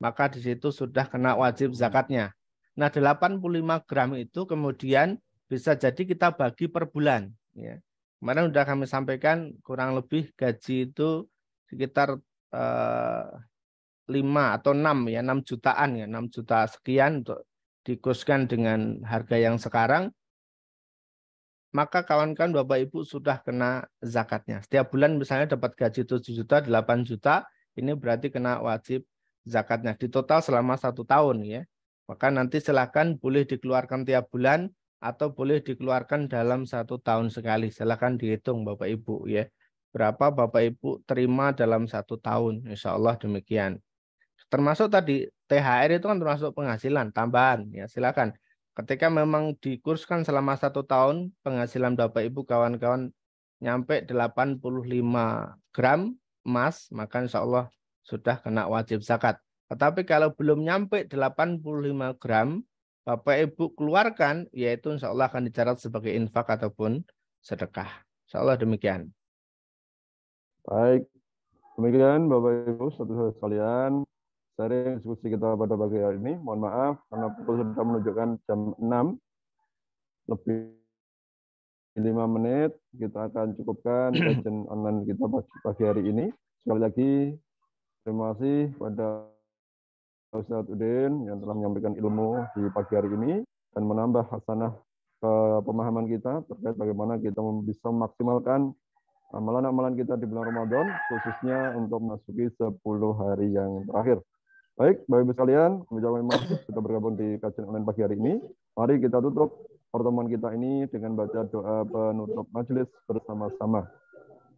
maka di situ sudah kena wajib zakatnya. Nah, 85 gram itu kemudian bisa jadi kita bagi per bulan. Ya. Kemarin sudah kami sampaikan kurang lebih gaji itu sekitar 5 atau 6 ya, 6 jutaan ya, 6 juta sekian untuk dikurskan dengan harga yang sekarang, maka kawan-kawan Bapak Ibu sudah kena zakatnya. Setiap bulan misalnya dapat gaji 7 juta, 8 juta, ini berarti kena wajib zakatnya. Di total selama 1 tahun ya. Maka nanti silakan boleh dikeluarkan tiap bulan atau boleh dikeluarkan dalam 1 tahun sekali. Silakan dihitung Bapak Ibu ya. Berapa Bapak Ibu terima dalam 1 tahun. Insya Allah demikian. Termasuk tadi THR itu kan termasuk penghasilan tambahan ya, silakan. Ketika memang dikurskan selama 1 tahun penghasilan Bapak Ibu kawan-kawan nyampe 85 gram emas, maka insya Allah sudah kena wajib zakat. Tetapi kalau belum nyampe 85 gram Bapak Ibu keluarkan, yaitu insya Allah akan dicatat sebagai infak ataupun sedekah. Insya Allah demikian. Baik, demikian Bapak Ibu saudara sekalian, sharing diskusi kita pada pagi hari ini. Mohon maaf karena pukul sudah menunjukkan jam 6 lebih 5 menit. Kita akan cukupkan kajian online kita pagi hari ini. Sekali lagi terima kasih pada Ustadz Udin yang telah menyampaikan ilmu di pagi hari ini dan menambah hasanah pemahaman kita terkait bagaimana kita bisa memaksimalkan amalan-amalan kita di bulan Ramadan, khususnya untuk memasuki 10 hari yang terakhir. Baik, Bapak Ibu sekalian, kami ucapkan makasih sudah bergabung di kajian online pagi hari ini. Mari kita tutup pertemuan kita ini dengan baca doa penutup majelis bersama-sama.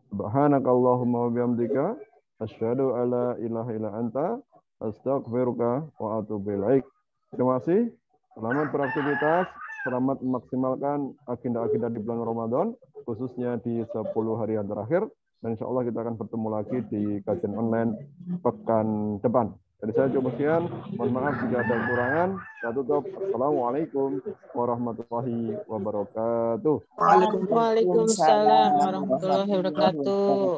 Subhanakallahumma wa bihamdika, asyhadu alla ilaha illa anta, astaghfiruka wa atubu ilaik. Terima kasih. Selamat beraktivitas, selamat memaksimalkan agenda-agenda di bulan Ramadan, khususnya di 10 hari yang terakhir. Dan insya Allah kita akan bertemu lagi di kajian online pekan depan. Jadi saya cukup sekian. Mohon maaf jika ada kekurangan. Saya tutup. Assalamualaikum warahmatullahi wabarakatuh. Waalaikumsalam warahmatullahi wabarakatuh.